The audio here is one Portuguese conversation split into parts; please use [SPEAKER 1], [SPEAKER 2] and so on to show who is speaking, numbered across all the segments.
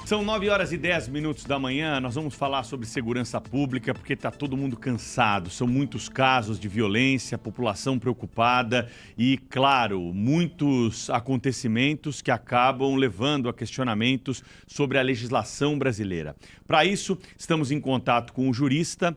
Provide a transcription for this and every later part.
[SPEAKER 1] São 9h10 da manhã, nós vamos falar sobre segurança pública porque está todo mundo cansado. São muitos casos de violência, população preocupada e, claro, muitos acontecimentos que acabam levando a questionamentos sobre a legislação brasileira. Para isso, estamos em contato com o jurista,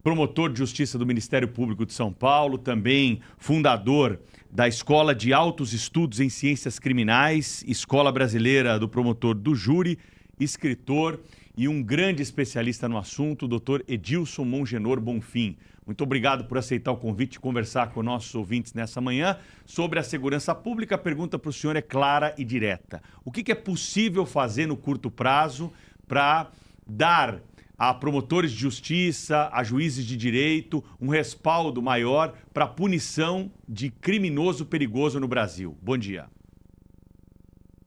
[SPEAKER 1] promotor de justiça do Ministério Público de São Paulo, também fundador da Escola de Altos Estudos em Ciências Criminais, Escola Brasileira do Promotor do Júri, escritor e um grande especialista no assunto, o Dr. Edilson Mongenor Bonfim. Muito obrigado por aceitar o convite e conversar com nossos ouvintes nessa manhã sobre a segurança pública. A pergunta para o senhor é clara e direta. O que é possível fazer no curto prazo para dar a promotores de justiça, a juízes de direito, um respaldo maior para a punição de criminoso perigoso no Brasil? Bom dia.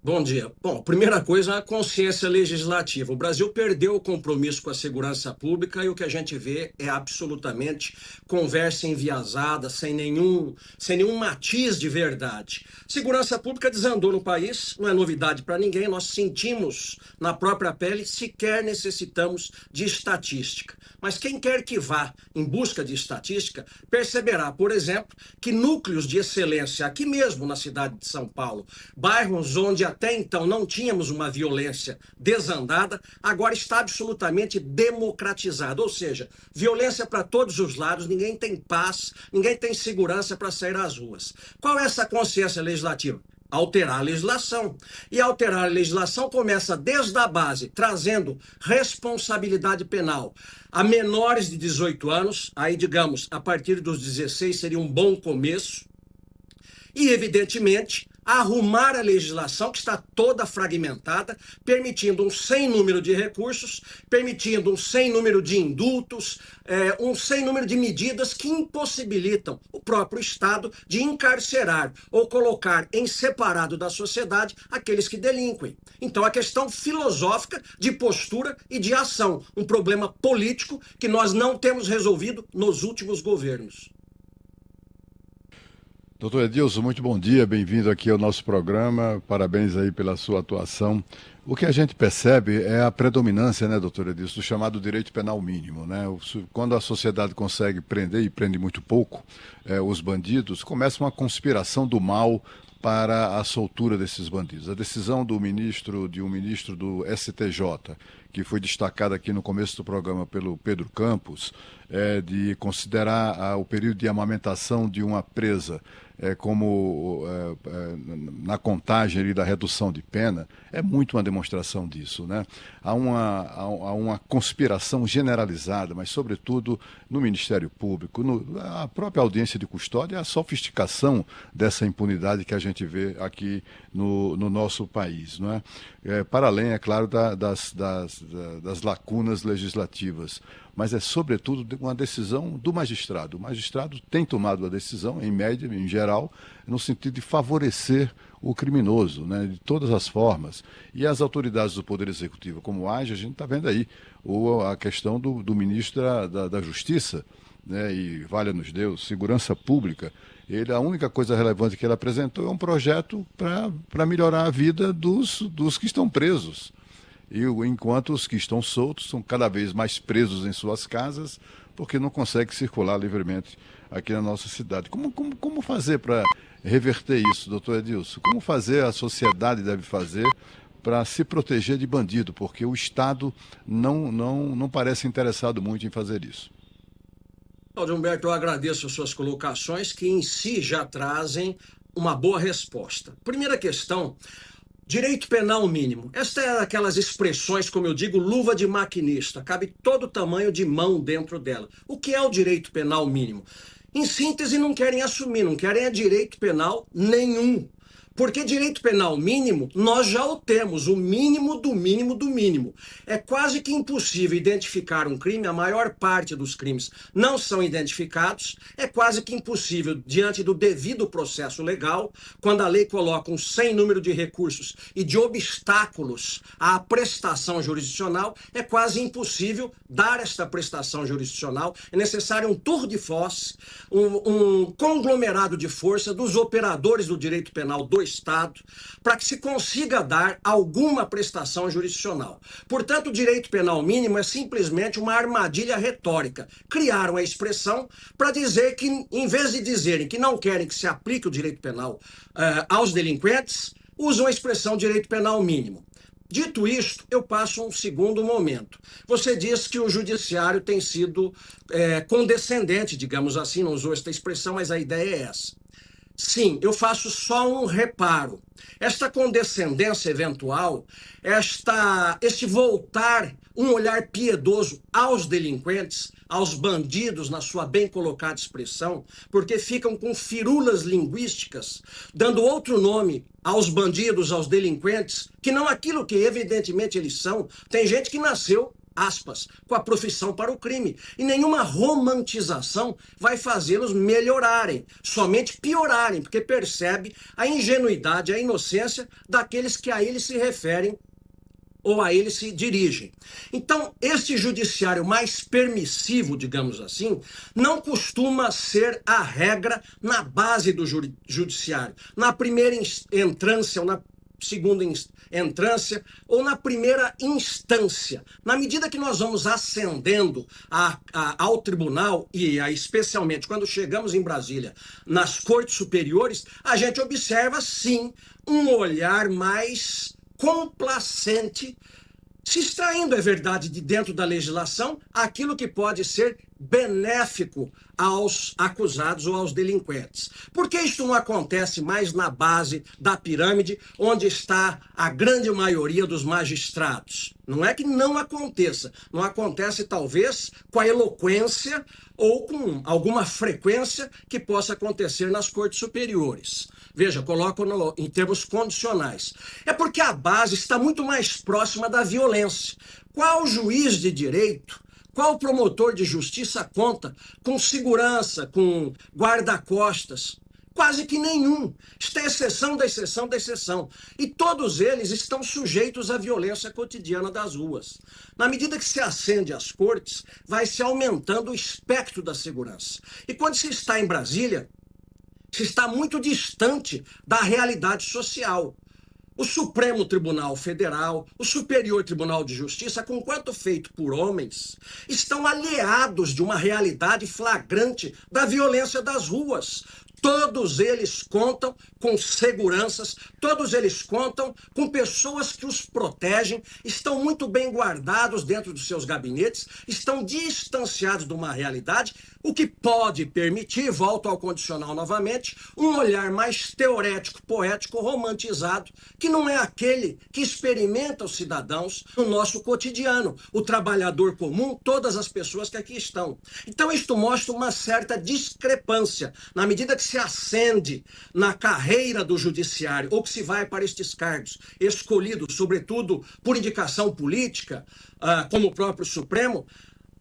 [SPEAKER 2] Bom dia. Bom, primeira coisa, a consciência legislativa. O Brasil perdeu o compromisso com a segurança pública e o que a gente vê é absolutamente conversa enviesada, sem nenhum matiz de verdade. Segurança pública desandou no país, não é novidade para ninguém, nós sentimos na própria pele, sequer necessitamos de estatística. Mas quem quer que vá em busca de estatística perceberá, por exemplo, que núcleos de excelência aqui mesmo na cidade de São Paulo, bairros onde até então não tínhamos uma violência desandada, agora está absolutamente democratizada. Ou seja, violência para todos os lados, ninguém tem paz, ninguém tem segurança para sair às ruas. Qual é essa consciência legislativa? Alterar a legislação. E alterar a legislação começa desde a base, trazendo responsabilidade penal a menores de 18 anos, aí digamos, a partir dos 16 seria um bom começo, e evidentemente arrumar a legislação que está toda fragmentada, permitindo um sem número de recursos, permitindo um sem número de indultos, um sem número de medidas que impossibilitam o próprio Estado de encarcerar ou colocar em separado da sociedade aqueles que delinquem. Então, a questão filosófica de postura e de ação, um problema político que nós não temos resolvido nos últimos governos.
[SPEAKER 3] Doutor Edilson, muito bom dia, bem-vindo aqui ao nosso programa, parabéns aí pela sua atuação. O que a gente percebe é a predominância, né, doutor Edilson, do chamado direito penal mínimo, né? Quando a sociedade consegue prender, e prende muito pouco, os bandidos, começa uma conspiração do mal para a soltura desses bandidos. A decisão de um ministro do STJ, que foi destacada aqui no começo do programa pelo Pedro Campos, de considerar o período de amamentação de uma presa como na contagem ali da redução de pena, é muito uma demonstração disso, né? Há uma conspiração generalizada, mas sobretudo no Ministério Público, a própria audiência de custódia, a sofisticação dessa impunidade que a gente vê aqui no nosso país, não é? Para além, é claro, das lacunas legislativas, mas é sobretudo uma decisão do magistrado. O magistrado tem tomado a decisão, em média, em geral, no sentido de favorecer o criminoso, né, de todas as formas. E as autoridades do Poder Executivo, como age, a gente está vendo aí a questão do ministro da Justiça, né, e valha-nos Deus, segurança pública. A única coisa relevante que ele apresentou é um projeto para melhorar a vida dos que estão presos. Enquanto os que estão soltos são cada vez mais presos em suas casas, porque não conseguem circular livremente aqui na nossa cidade. Como fazer para reverter isso, doutor Edilson? Como a sociedade deve fazer para se proteger de bandido? Porque o Estado não parece interessado muito em fazer isso.
[SPEAKER 2] Claudio Humberto, eu agradeço as suas colocações, que em si já trazem uma boa resposta. Primeira questão: direito penal mínimo. Esta é daquelas expressões, como eu digo, luva de maquinista. Cabe todo o tamanho de mão dentro dela. O que é o direito penal mínimo? Em síntese, não querem assumir, não querem direito penal nenhum. Porque direito penal mínimo, nós já o temos, o mínimo do mínimo do mínimo. É quase que impossível identificar um crime, a maior parte dos crimes não são identificados, é quase que impossível, diante do devido processo legal, quando a lei coloca um sem número de recursos e de obstáculos à prestação jurisdicional, é quase impossível dar esta prestação jurisdicional. É necessário um tour de force, um conglomerado de força dos operadores do direito penal do do Estado para que se consiga dar alguma prestação jurisdicional. Portanto, o direito penal mínimo é simplesmente uma armadilha retórica. Criaram a expressão para dizer que, em vez de dizerem que não querem que se aplique o direito penal aos delinquentes, usam a expressão direito penal mínimo. Dito isto, eu passo um segundo momento. Você diz que o judiciário tem sido condescendente, digamos assim, não usou esta expressão, mas a ideia é essa. Sim, eu faço só um reparo. Esta condescendência eventual, este voltar um olhar piedoso aos delinquentes, aos bandidos, na sua bem colocada expressão, porque ficam com firulas linguísticas, dando outro nome aos bandidos, aos delinquentes, que não aquilo que evidentemente eles são. Tem gente que nasceu, aspas, com a profissão para o crime. E nenhuma romantização vai fazê-los melhorarem, somente piorarem, porque percebe a ingenuidade, a inocência daqueles que a eles se referem ou a ele se dirigem. Então, este judiciário mais permissivo, digamos assim, não costuma ser a regra na base do judiciário. Na primeira entrância ou na segunda entrância ou na primeira instância. Na medida que nós vamos ascendendo ao tribunal e especialmente quando chegamos em Brasília, nas cortes superiores, a gente observa, sim, um olhar mais complacente, se extraindo, é verdade, de dentro da legislação, aquilo que pode ser benéfico aos acusados ou aos delinquentes. Por que isso não acontece mais na base da pirâmide, onde está a grande maioria dos magistrados? Não é que não aconteça, não acontece talvez com a eloquência ou com alguma frequência que possa acontecer nas cortes superiores. Veja, coloco em termos condicionais. É porque a base está muito mais próxima da violência. Qual juiz de direito, qual promotor de justiça conta com segurança, com guarda-costas? Quase que nenhum. Isto é exceção da exceção da exceção. E todos eles estão sujeitos à violência cotidiana das ruas. Na medida que se ascende às cortes, vai se aumentando o espectro da segurança. E quando se está em Brasília, se está muito distante da realidade social. O Supremo Tribunal Federal, o Superior Tribunal de Justiça, conquanto feito por homens, estão alheados de uma realidade flagrante da violência das ruas. Todos eles contam com seguranças, todos eles contam com pessoas que os protegem, estão muito bem guardados dentro dos seus gabinetes, estão distanciados de uma realidade, o que pode permitir, volto ao condicional novamente, um olhar mais teorético, poético, romantizado, que não é aquele que experimenta os cidadãos no nosso cotidiano, o trabalhador comum, todas as pessoas que aqui estão. Então isto mostra uma certa discrepância, na medida que se ascende na carreira do judiciário ou que se vai para estes cargos escolhidos, sobretudo por indicação política, como o próprio Supremo,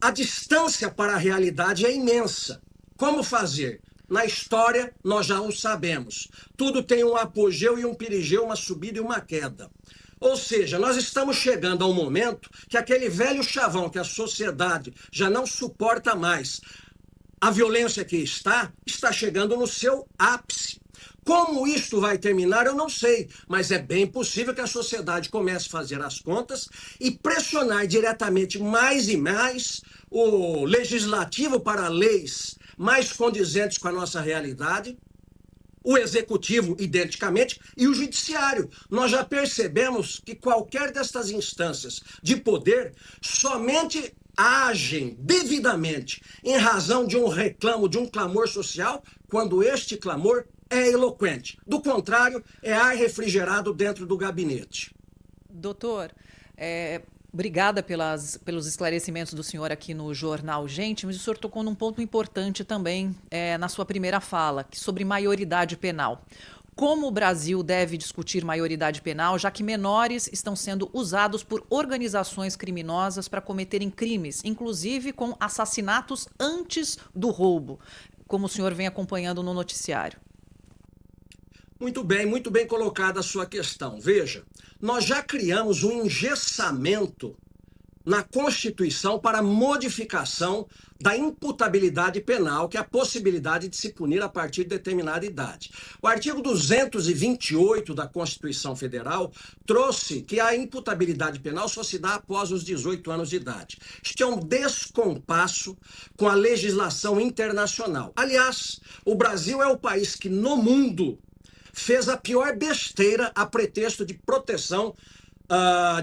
[SPEAKER 2] a distância para a realidade é imensa. Como fazer? Na história, nós já o sabemos. Tudo tem um apogeu e um perigeu, uma subida e uma queda. Ou seja, nós estamos chegando a um momento que aquele velho chavão que a sociedade já não suporta mais, a violência que está chegando no seu ápice. Como isto vai terminar, eu não sei, mas é bem possível que a sociedade comece a fazer as contas e pressionar diretamente mais e mais o legislativo para leis mais condizentes com a nossa realidade, o executivo, identicamente, e o judiciário. Nós já percebemos que qualquer destas instâncias de poder somente agem devidamente em razão de um reclamo, de um clamor social, quando este clamor é eloquente. Do contrário, é ar refrigerado dentro do gabinete.
[SPEAKER 4] Doutor, obrigada pelos esclarecimentos do senhor aqui no Jornal Gente, mas o senhor tocou num ponto importante também na sua primeira fala, sobre maioridade penal. Como o Brasil deve discutir maioridade penal, já que menores estão sendo usados por organizações criminosas para cometerem crimes, inclusive com assassinatos antes do roubo, como o senhor vem acompanhando no noticiário?
[SPEAKER 2] Muito bem colocada a sua questão. Veja, nós já criamos um engessamento na Constituição para modificação da imputabilidade penal, que é a possibilidade de se punir a partir de determinada idade. O artigo 228 da Constituição Federal trouxe que a imputabilidade penal só se dá após os 18 anos de idade. Isto é um descompasso com a legislação internacional. Aliás, o Brasil é o país que no mundo fez a pior besteira a pretexto de proteção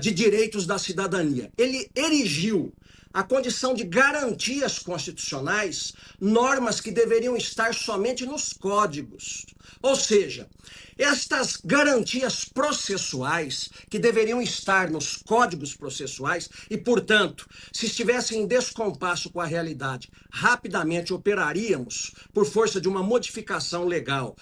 [SPEAKER 2] de direitos da cidadania. Ele erigiu a condição de garantias constitucionais, normas que deveriam estar somente nos códigos. Ou seja, estas garantias processuais, que deveriam estar nos códigos processuais e, portanto, se estivessem em descompasso com a realidade, rapidamente operaríamos, por força de uma modificação legal,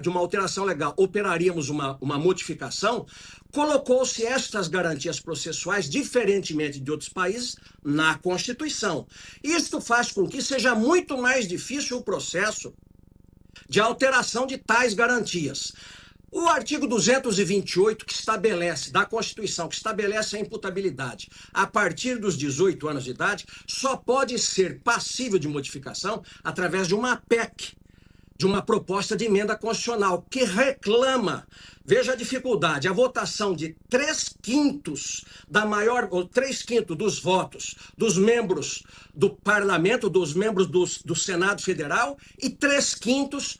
[SPEAKER 2] de uma alteração legal, operaríamos uma modificação, colocou-se estas garantias processuais, diferentemente de outros países, na Constituição. Isto faz com que seja muito mais difícil o processo de alteração de tais garantias. O artigo 228 da Constituição, que estabelece a imputabilidade a partir dos 18 anos de idade, só pode ser passível de modificação através de uma PEC, de uma proposta de emenda constitucional, que reclama, veja a dificuldade, a votação de 3/5 dos votos dos membros do parlamento, dos membros do Senado Federal e 3/5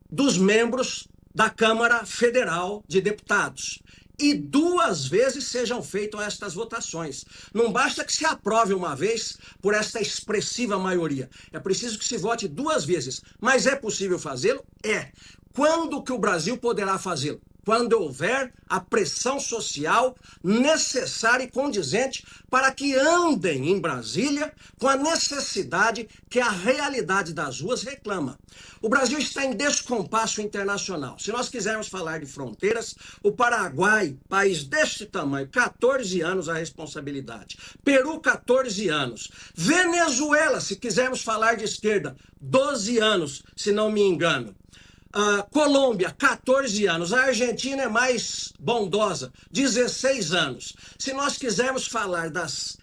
[SPEAKER 2] dos membros da Câmara Federal de Deputados. E 2 vezes sejam feitas estas votações. Não basta que se aprove uma vez por esta expressiva maioria. É preciso que se vote 2 vezes. Mas é possível fazê-lo? É. Quando que o Brasil poderá fazê-lo? Quando houver a pressão social necessária e condizente para que andem em Brasília com a necessidade que a realidade das ruas reclama. O Brasil está em descompasso internacional. Se nós quisermos falar de fronteiras, o Paraguai, país deste tamanho, 14 anos a responsabilidade. Peru, 14 anos. Venezuela, se quisermos falar de esquerda, 12 anos, se não me engano. Colômbia, 14 anos. A Argentina é mais bondosa, 16 anos. Se nós quisermos falar das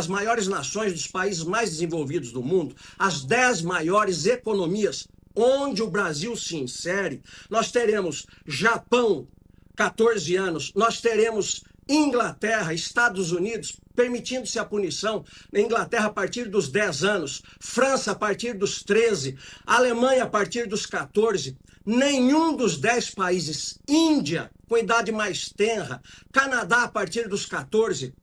[SPEAKER 2] maiores nações, dos países mais desenvolvidos do mundo, as 10 maiores economias onde o Brasil se insere, nós teremos Japão, 14 anos, nós teremos Inglaterra, Estados Unidos, permitindo-se a punição, na Inglaterra a partir dos 10 anos, França a partir dos 13, Alemanha a partir dos 14, nenhum dos 10 países, Índia com idade mais tenra, Canadá a partir dos 14,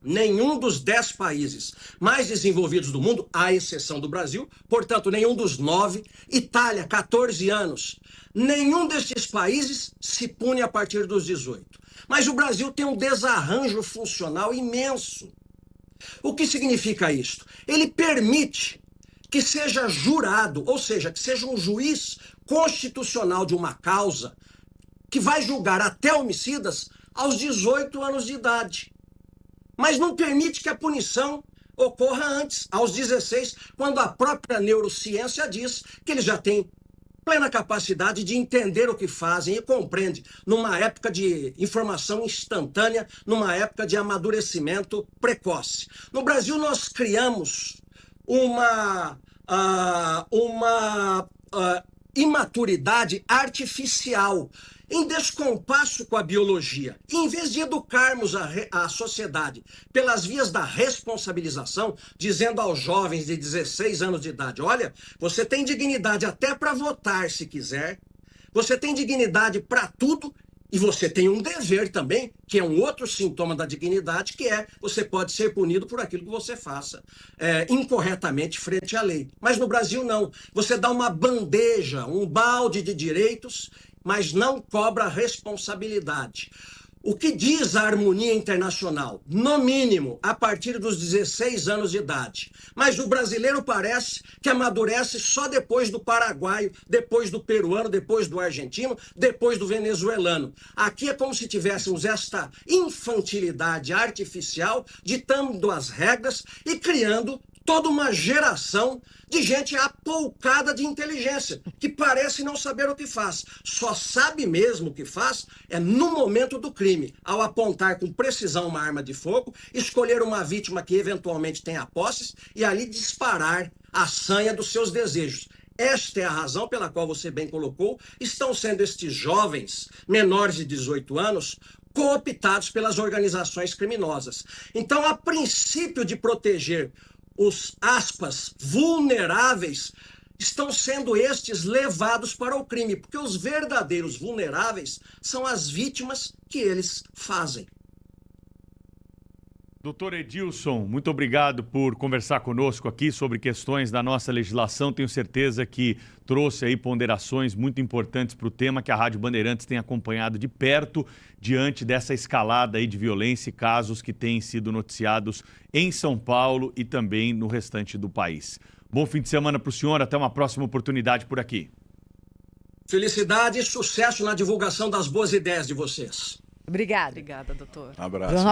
[SPEAKER 2] nenhum dos 10 países mais desenvolvidos do mundo, à exceção do Brasil, portanto, nenhum dos 9, Itália, 14 anos, nenhum destes países se pune a partir dos 18. Mas o Brasil tem um desarranjo funcional imenso. O que significa isto? Ele permite que seja jurado, ou seja, que seja um juiz constitucional de uma causa que vai julgar até homicidas aos 18 anos de idade. Mas não permite que a punição ocorra antes, aos 16, quando a própria neurociência diz que eles já têm plena capacidade de entender o que fazem e compreende numa época de informação instantânea, numa época de amadurecimento precoce. No Brasil, nós criamos uma imaturidade artificial, em descompasso com a biologia. E, em vez de educarmos a sociedade pelas vias da responsabilização, dizendo aos jovens de 16 anos de idade, olha, você tem dignidade até para votar se quiser, você tem dignidade para tudo e você tem um dever também, que é um outro sintoma da dignidade, que é você pode ser punido por aquilo que você faça incorretamente frente à lei. Mas no Brasil não. Você dá uma bandeja, um balde de direitos, mas não cobra responsabilidade. O que diz a harmonia internacional? No mínimo, a partir dos 16 anos de idade. Mas o brasileiro parece que amadurece só depois do paraguaio, depois do peruano, depois do argentino, depois do venezuelano. Aqui é como se tivéssemos esta infantilidade artificial, ditando as regras e criando toda uma geração de gente apoucada de inteligência, que parece não saber o que faz. Só sabe mesmo o que faz é no momento do crime, ao apontar com precisão uma arma de fogo, escolher uma vítima que eventualmente tenha posses e ali disparar a sanha dos seus desejos. Esta é a razão pela qual você bem colocou, estão sendo estes jovens menores de 18 anos cooptados pelas organizações criminosas. Então, a princípio de proteger os, aspas, vulneráveis, estão sendo estes levados para o crime, porque os verdadeiros vulneráveis são as vítimas que eles fazem.
[SPEAKER 1] Doutor Edilson, muito obrigado por conversar conosco aqui sobre questões da nossa legislação. Tenho certeza que trouxe aí ponderações muito importantes para o tema que a Rádio Bandeirantes tem acompanhado de perto diante dessa escalada aí de violência e casos que têm sido noticiados em São Paulo e também no restante do país. Bom fim de semana para o senhor, até uma próxima oportunidade por aqui.
[SPEAKER 2] Felicidade e sucesso na divulgação das boas ideias de vocês.
[SPEAKER 5] Obrigada.
[SPEAKER 4] Obrigada, doutor.
[SPEAKER 3] Um abraço.
[SPEAKER 5] Jornal